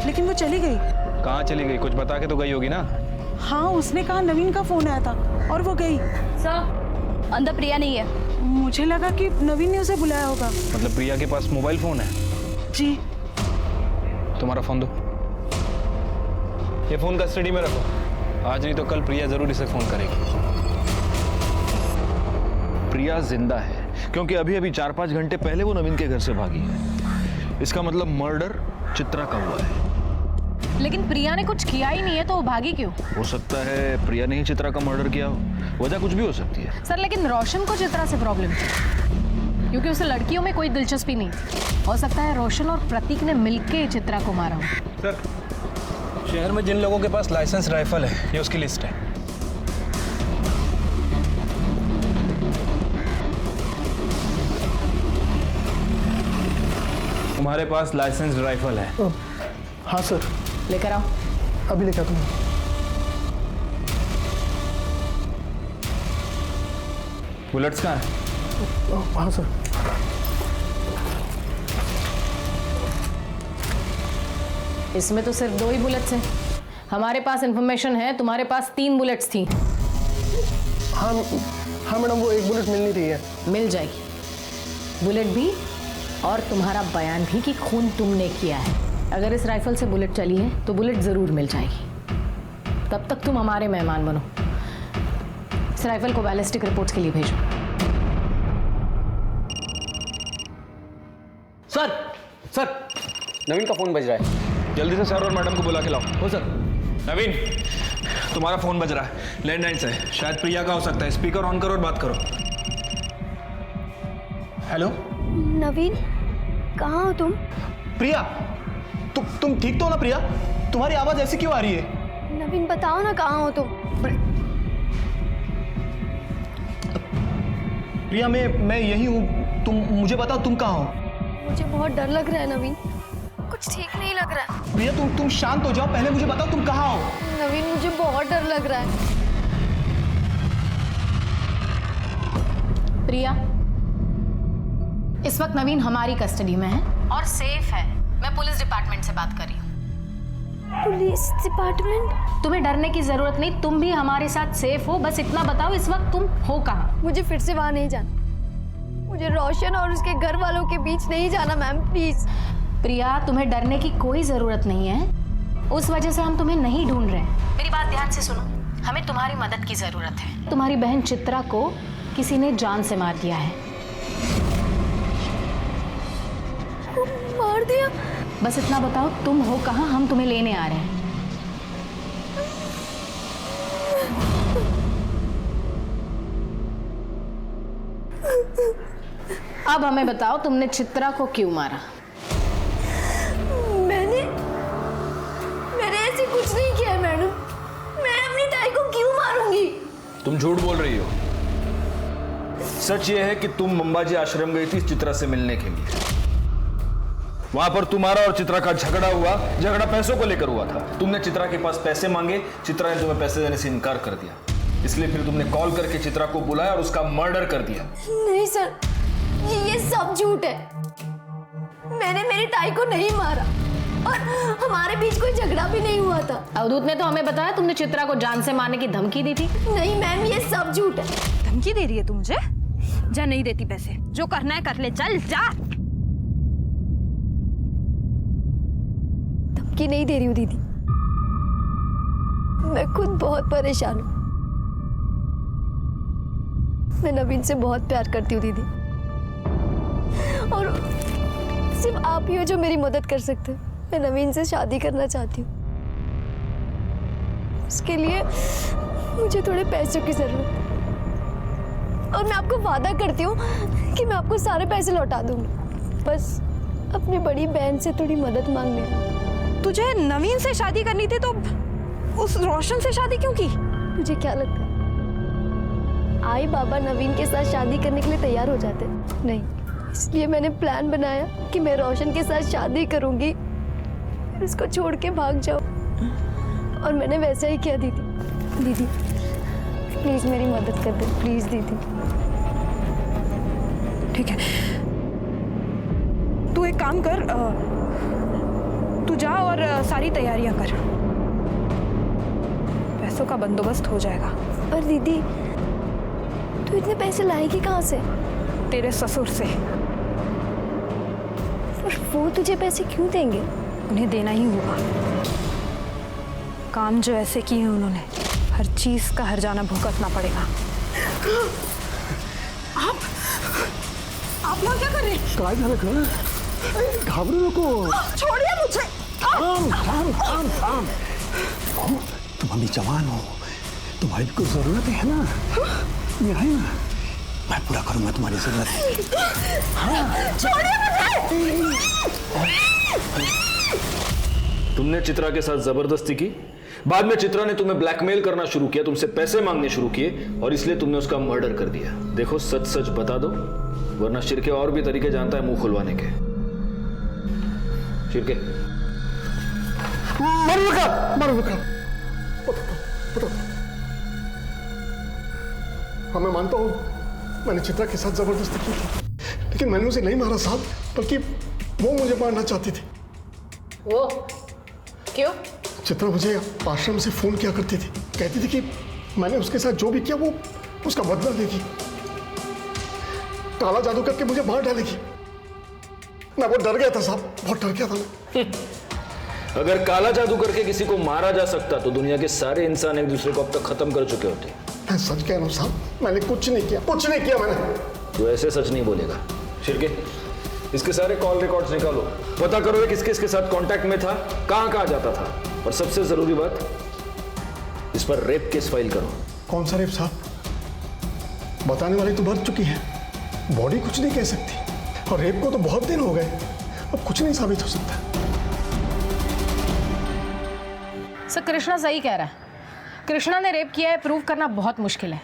लेकिन वो चली गई। कहाँ चली गई? कुछ बता के तो गई होगी ना। हाँ, उसने कहा नवीन का फोन आया था और वो गई। सर, अंदर प्रिया नहीं है। मुझे लगा कि नवीन ने उसे बुलाया होगा। मतलब प्रिया के पास मोबाइल फोन है? जी। तुम्हारा फोन दो। ये फोन कस्टडी में रखो, आज नहीं तो कल प्रिया जरूर इसे फोन करेगी। प्रिया जिंदा है क्योंकि अभी अभी 4-5 घंटे पहले वो नवीन के घर से भागी है। इसका मतलब मर्डर चित्रा का हुआ है। लेकिन प्रिया ने कुछ किया ही नहीं है, तो वो भागी क्यों? हो सकता है प्रिया ने ही चित्रा का मर्डर किया हो, वजह कुछ भी हो सकती है। सर, लेकिन रोशन को चित्रा से प्रॉब्लम थी क्योंकि उसे लड़कियों में कोई दिलचस्पी नहीं थी। हो सकता है रोशन और प्रतीक ने मिलके चित्रा को मारा हो। सर, शहर में जिन लोगों के पास लाइसेंस राइफल है, ये उसकी लिस्ट है। तुम्हारे पास लाइसेंस राइफल है? हाँ सर। लेकर आओ। अभी लेकर आता हूँ। बुलेट्स कहाँ है? हाँ सर। इसमें तो सिर्फ 2 ही बुलेट्स हैं। हमारे पास इंफॉर्मेशन है तुम्हारे पास 3 बुलेट्स थी। हाँ मैडम, वो 1 बुलेट मिल नहीं रही है। मिल जाएगी बुलेट भी, और तुम्हारा बयान भी कि खून तुमने किया है। अगर इस राइफल से बुलेट चली है तो बुलेट जरूर मिल जाएगी। तब तक तुम हमारे मेहमान बनो। इस राइफल को बैलिस्टिक रिपोर्ट्स के लिए भेजो। सर नवीन का फोन बज रहा है। जल्दी से सर और मैडम को बुला के लाओ। हो सर। नवीन, तुम्हारा फोन बज रहा है, लैंडलाइन से। शायद प्रिया का हो सकता है। स्पीकर ऑन करो और बात करो। हेलो नवीन, कहाँ हो तुम? प्रिया, तुम ठीक तो हो ना प्रिया? तुम्हारी आवाज ऐसी क्यों आ रही है? नवीन बताओ ना, कहाँ हो तुम? प्रिया, मैं यही हूँ। तुम मुझे बताओ, तुम कहाँ हो? मुझे बहुत डर लग रहा है नवीन, कुछ ठीक नहीं लग रहा है। प्रिया, तुम शांत हो जाओ। पहले मुझे बताओ तुम कहाँ हो? नवीन, मुझे बहुत डर लग रहा है। प्रिया, इस वक्त नवीन हमारी कस्टडी में है और सेफ है। मैं पुलिस डिपार्टमेंट से बात कर रही हूँ। Police department? तुम्हें डरने की जरूरत नहीं, तुम भी हमारे साथ सेफ हो। बस इतना बताओ, इस वक्त तुम हो कहाँ? मुझे फिर से वहां नहीं जाना। मुझे रोशन और उसके घर वालों के बीच नहीं जाना मैम, प्लीज। प्रिया, तुम्हें डरने की कोई जरूरत नहीं है। उस वजह से हम तुम्हें नहीं ढूंढ रहे हैं। मेरी बात ध्यान से सुनो, हमें तुम्हारी मदद की जरूरत है। तुम्हारी बहन चित्रा को किसी ने जान से मार दिया है। मार दिया? बस इतना बताओ, तुम हो कहाँ? हम तुम्हें लेने आ रहे हैं। अब हमें बताओ, तुमने चित्रा को क्यों मारा? मैंने ऐसे कुछ नहीं किया है मैडम। मैं अपनी ताई को क्यों मारूंगी? तुम झूठ बोल रही हो। सच ये है कि तुम अंबाजी आश्रम गई थी चित्रा से मिलने के लिए। वहां पर तुम्हारा और चित्रा का झगड़ा हुआ। झगड़ा पैसों को लेकर हुआ था। तुमने चित्रा के पास पैसे मांगे, चित्रा ने तुम्हें पैसे देने से इनकार कर दिया। इसलिए फिर तुमने कॉल करके चित्रा को बुलाया और उसका मर्डर कर दिया। नहीं सर, ये सब झूठ है। मैंने मेरी ताई को नहीं मारा और हमारे बीच कोई झगड़ा भी नहीं हुआ था। अवधूत ने तो हमें बताया तुमने चित्रा को जान से मारने की धमकी दी थी। नहीं मैम, ये सब झूठ है। धमकी दे रही है तू मुझे? जा, नहीं देती पैसे। जो करना है कर ले, चल जा। धमकी नहीं दे रही हूँ दीदी, मैं खुद बहुत परेशान हूँ। मैं नवीन से बहुत प्यार करती हूँ दीदी, और सिर्फ आप ही हो जो मेरी मदद कर सकते हैं। मैं नवीन से शादी करना चाहती हूँ। उसके लिए मुझे थोड़े पैसों की जरूरत है, और मैं आपको वादा करती हूँ कि मैं आपको सारे पैसे लौटा दूंगी। बस अपनी बड़ी बहन से थोड़ी मदद मांगने। तुझे नवीन से शादी करनी थी तो उस रोशन से शादी क्यों की? मुझे क्या लगता है आई बाबा नवीन के साथ शादी करने के लिए तैयार हो जाते? नहीं, इसलिए मैंने प्लान बनाया कि मैं रोशन के साथ शादी करूंगी, फिर उसको छोड़ के भाग जाऊं। और मैंने वैसा ही किया दीदी। दीदी प्लीज मेरी मदद कर दे, प्लीज दीदी। ठीक है, तू एक काम कर, तू जा और सारी तैयारियां कर, पैसों का बंदोबस्त हो जाएगा। पर दीदी तू इतने पैसे लाएगी कहाँ से? तेरे ससुर से। पर वो तुझे पैसे क्यों देंगे? उन्हें देना ही होगा, काम जो ऐसे किए हैं उन्होंने, हर चीज का हर्जाना भुगतना पड़ेगा। आप यहाँ क्या कर रहे हैं? काय झालं का? घाबरू नको। छोड़िए मुझे। थांब थांब थांब थांब। तुम अभी जवान हो, तुम्हारी को जरूरत है ना? मैं है ना, मैं पूरा करूंगा तुम्हारी जरूरत। छोड़िए मुझे। तुमने चित्रा के साथ जबरदस्ती की, बाद में चित्रा ने तुम्हें ब्लैकमेल करना शुरू किया, तुमसे पैसे मांगने शुरू किए और इसलिए तुमने उसका मर्डर कर दिया। देखो सच सच बता दो, वरना शिरके और भी तरीके जानता है मुंह खुलवाने के। शिरके मर बता। हाँ मैं मानता हूँ मैंने चित्रा के साथ जबरदस्ती की थी, लेकिन मैंने उसे नहीं मारा साहब, बल्कि वो मुझे मारना चाहती थी। वो क्यों? चित्रा मुझे आश्रम से फोन किया करती थी, कहती थी कि मैंने उसके साथ जो भी किया वो उसका बदला लेगी, काला जादू करके मुझे मार डालेगी। मैं बहुत डर गया था साहब, बहुत डर गया था मैं। अगर काला जादू करके किसी को मारा जा सकता तो दुनिया के सारे इंसान एक दूसरे को अब तक खत्म कर चुके होते। मैं सच कह रहा हूँ साहब, मैंने कुछ नहीं किया मैंने। तो ऐसे सच नहीं बोलेगा। शिरके इसके सारे कॉल रिकॉर्ड्स निकालो, पता करो ये किस किस के साथ कांटेक्ट में था, कहां कहां जाता था, और सबसे जरूरी बात, इस पर रेप केस फाइल करो। कौन सा रेप साहब? बताने वाली तो मर चुकी है, बॉडी कुछ नहीं कह सकती, और रेप को तो बहुत दिन हो गए, अब कुछ नहीं साबित हो सकता। सर कृष्णा सही कह रहा है, कृष्णा ने रेप किया है, प्रूव करना बहुत मुश्किल है।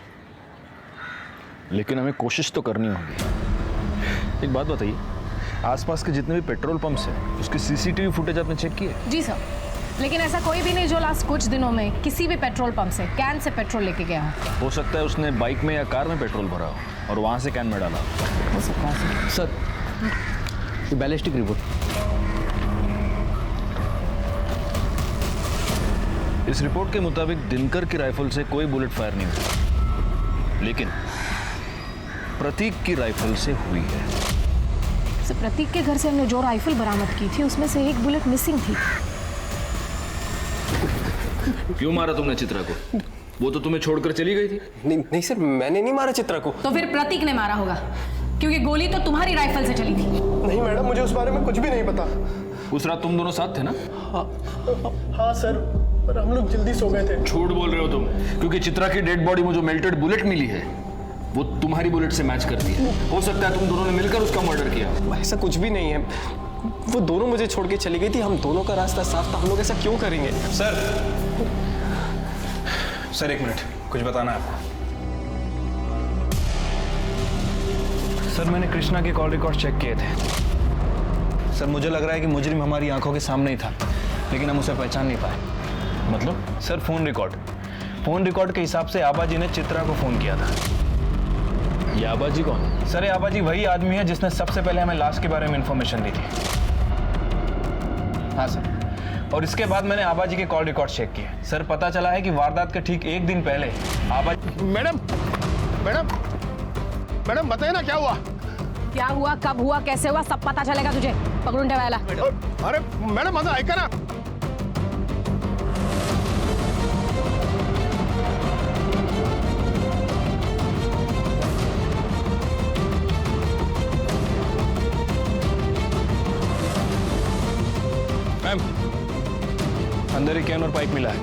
लेकिन हमें कोशिश तो करनी होगी। एक बात बताइए, आसपास के जितने भी पेट्रोल पंप्स हैं उसकी सीसीटीवी फुटेज आपने चेक की है? जी सर, लेकिन ऐसा कोई भी नहीं जो लास्ट कुछ दिनों में किसी भी पेट्रोल पंप से कैन से पेट्रोल लेके गया हो सकता है उसने बाइक में या कार में पेट्रोल भरा हो और वहां से कैन में डाला हो सकता है सर। Ballistic report. इस रिपोर्ट के मुताबिक दिनकर की राइफल से कोई बुलेट फायर नहीं हुई, लेकिन प्रतीक की राइफल से हुई है। सर प्रतीक के घर से हमने जो राइफल बरामद की थी उसमें से एक बुलेट मिसिंग थी। क्यों मारा तुमने चित्रा को? वो तो तुम्हें छोड़कर चली गई थी। नहीं सर, मैंने नहीं मारा चित्रा को। तो फिर प्रतीक ने मारा होगा, क्योंकि गोली तो तुम्हारी राइफल से चली थी। नहीं मैडम, मुझे उस बारे में कुछ भी नहीं पता। उस रात तुम दोनों साथ थे ना? हाँ सर, पर हम लोग जल्दी सो गए थे। झूठ बोल रहे हो तुम, क्योंकि चित्रा की डेड बॉडी में जो मेल्टेड बुलेट मिली है वो तुम्हारी बुलेट से मैच करती है। हो सकता है तुम दोनों ने मिलकर उसका मर्डर किया। ऐसा कुछ भी नहीं है, वो दोनों मुझे छोड़ के चली गई थी, हम दोनों का रास्ता साफ था, हम लोग ऐसा क्यों करेंगे? सर एक मिनट, कुछ बताना है आपको। सर मैंने कृष्णा के कॉल रिकॉर्ड चेक किए थे। सर मुझे लग रहा है कि मुजरिम हमारी आंखों के सामने ही था, लेकिन हम उसे पहचान नहीं पाए। मतलब? सर फोन रिकॉर्ड के हिसाब से आबाजी ने चित्रा को फोन किया था। ये आबाजी कौन है? सर ये आबाजी वही आदमी है जिसने सबसे पहले हमें लाश के बारे में इंफॉर्मेशन दी थी। हाँ सर, और इसके बाद मैंने आबाजी के कॉल रिकॉर्ड चेक किए। सर पता चला है कि वारदात के ठीक एक दिन पहले आबाजी। मैडम बताइए ना क्या हुआ? क्या हुआ, कब हुआ, कैसे हुआ, सब पता चलेगा तुझे। पकड़ून ठेवायला। अरे मैडम माझं ऐका ना। मैम, अंदर ही कैन और पाइप मिला है।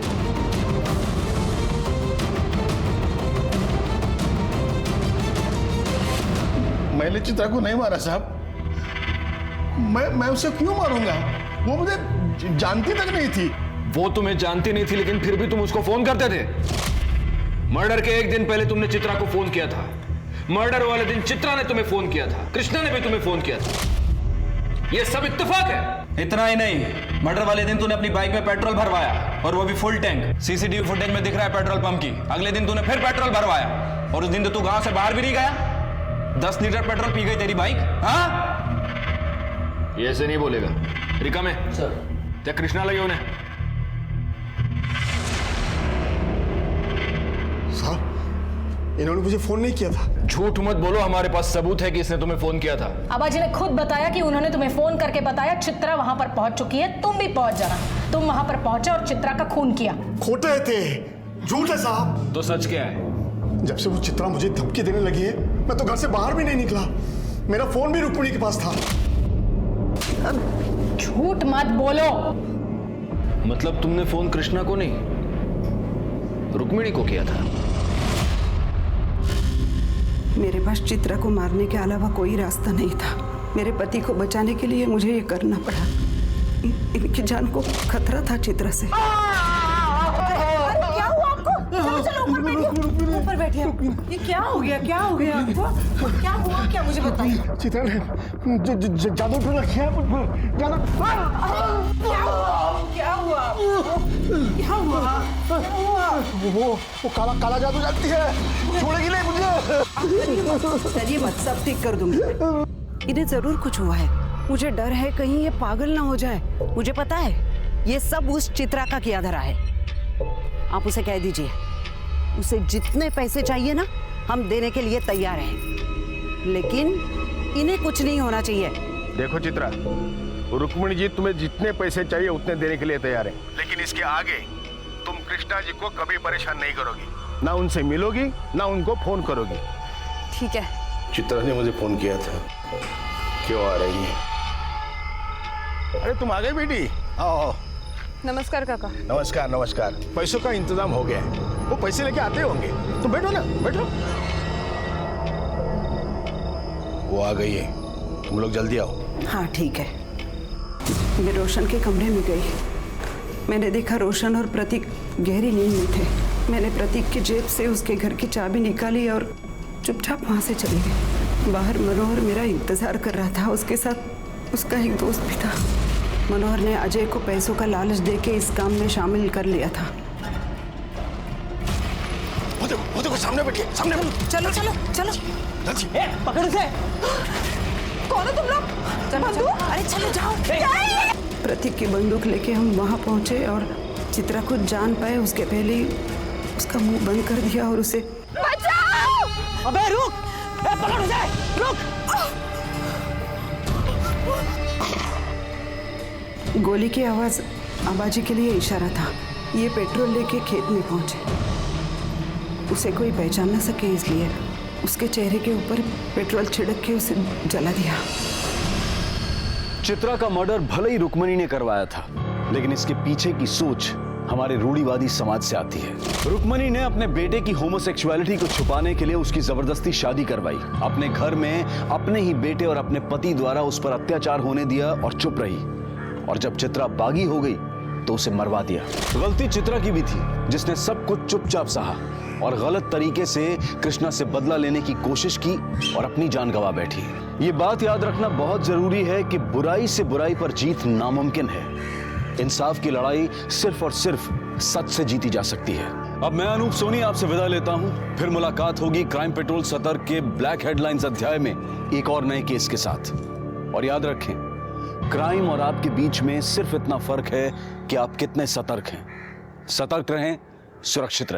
मैंने चित्रा को नहीं मारा साहब, मैं उसे क्यों मारूंगा? वो मुझे जानती तक नहीं थी। वो तुम्हें जानती नहीं थी, लेकिन फिर भी तुम उसको फोन करते थे। मर्डर के एक दिन पहले तुमने चित्रा को फोन किया था, मर्डर वाले दिन चित्रा ने तुम्हें फोन किया था, कृष्णा ने भी तुम्हें फोन किया था। यह सब इत्तेफाक है। इतना ही नहीं, मर्डर वाले दिन तूने अपनी बाइक में पेट्रोल भरवाया और वो भी फुल टैंक। सीसीटीवी फुटेज में दिख रहा है पेट्रोल पंप की। अगले दिन तूने फिर पेट्रोल भरवाया और उस दिन तो तू गांव से बाहर भी नहीं गया। 10 लीटर पेट्रोल पी गई तेरी बाइक। हाँ, ये ऐसे नहीं बोलेगा। रिका में सर क्या कृष्णा लगे उन्हें? साहब, इन्होंने मुझे फोन नहीं किया था। झूठ मत बोलो, हमारे पास सबूत है कि इसने तुम्हें फोन किया था। आबाजी ने खुद बताया कि उन्होंने तुम्हें फोन करके बताया चित्रा वहां पर पहुंच चुकी है, तुम भी पहुंच जाना। तुम वहां पर पहुंचे और चित्रा का खून किया। खोटे थे, झूठ है साहब। तो सच क्या है? जब से वो चित्रा मुझे धमकी देने लगी है, मैं तो घर से बाहर भी नहीं निकला। मेरा फोन भी रुक्मिणी के पास था। झूठ मत बोलो। मतलब तुमने फोन कृष्णा को नहीं, रुक्मिणी को किया था? मेरे पास चित्रा को मारने के अलावा कोई रास्ता नहीं था। मेरे पति को बचाने के लिए मुझे ये करना पड़ा। इनकी जान को खतरा था चित्रा से। क्या हुआ आपको? चलो चलो ऊपर बैठिए, ऊपर बैठिए। ये क्या हो गया? क्या हो गया आपको? क्या हुआ? क्या मुझे बताइए। चित्रा ने जादू टोना किया है मुझ पर। क्या हुआ? क्या हुआ? वो काला जादू जानती है, छोड़ेगी नहीं मुझे। चलिए मत, सब ठीक कर दूंगी। इन्हें जरूर कुछ हुआ है। मुझे डर है कहीं ये पागल ना हो जाए। मुझे पता है ये सब उस चित्रा का किया धरा है। आप उसे कह दीजिए, उसे जितने पैसे चाहिए ना, हम देने के लिए तैयार हैं, लेकिन इन्हें कुछ नहीं होना चाहिए। देखो चित्रा, रुक्मिणी जी तुम्हें जितने पैसे चाहिए उतने देने के लिए तैयार है, लेकिन इसके आगे तुम कृष्णा जी को कभी परेशान नहीं करोगी, ना उनसे मिलोगी, ना उनको फोन करोगी। ठीक है। चित्रा ने मुझे फोन किया था। क्यों आ रही है? अरे तुम आ गई बेटी? आओ। नमस्कार काका। नमस्कार नमस्कार। पैसों का इंतजाम हो गया है, वो पैसे लेके आते होंगे। तुम बैठो ना, बैठो। वो आ गई है, तुम लोग जल्दी आओ। हाँ ठीक है। मैं रोशन के कमरे में गई। मैंने देखा रोशन और प्रतीक गहरी नींद में थे। मैंने प्रतीक की जेब से उसके घर की चाबी निकाली और चुपचाप वहाँ से चली गई। बाहर मनोहर मेरा इंतजार कर रहा था। उसके साथ उसका एक दोस्त भी था। मनोहर ने अजय को पैसों का लालच देके इस काम में शामिल कर लिया था। वो देखो सामने बैठिए, सामने। चलो चलो चलो। पकड़ उसे। कौन हो तुम लोग? चलो। अरे चलो जाओ। प्रतीक की बंदूक लेके हम वहाँ पहुंचे और चित्रा को जान पाए उसके पहले ही उसका मुंह बंद कर दिया और उसे। बचाओ! अबे रुक! पकड़ उसे! रुक! गोली की आवाज आबाजी के लिए इशारा था। ये पेट्रोल लेके खेत में पहुंचे। उसे कोई पहचान न सके इसलिए उसके चेहरे के ऊपर पेट्रोल छिड़क के उसे जला दिया। चित्रा का मर्डर भले ही रुक्मिणी ने करवाया था, लेकिन इसके पीछे की सोच हमारे रूढ़िवादी समाज से आती है। रुक्मिणी ने अपने बेटे की होमोसेक्सुअलिटी को छुपाने के लिए उसकी जबरदस्ती शादी करवाई। अपने घर में अपने ही बेटे और अपने पति द्वारा उस पर अत्याचार होने दिया और चुप रही। और जब चित्रा बागी हो गई तो उसे मरवा दिया। गलती चित्रा की भी थी, जिसने सब कुछ चुपचाप सहा और गलत तरीके से कृष्णा से बदला लेने की कोशिश की और अपनी जान गंवा बैठी। ये बात याद रखना बहुत जरूरी है कि बुराई से बुराई पर जीत नामुमकिन है। इंसाफ की लड़ाई सिर्फ और सिर्फ सच से जीती जा सकती है। अब मैं अनूप सोनी आपसे विदा लेता हूं। फिर मुलाकात होगी क्राइम पेट्रोल सतर्क के ब्लैक हेडलाइंस अध्याय में एक और नए केस के साथ। और याद रखें, क्राइम और आपके बीच में सिर्फ इतना फर्क है कि आप कितने सतर्क हैं। सतर्क रहें, सुरक्षित रहें।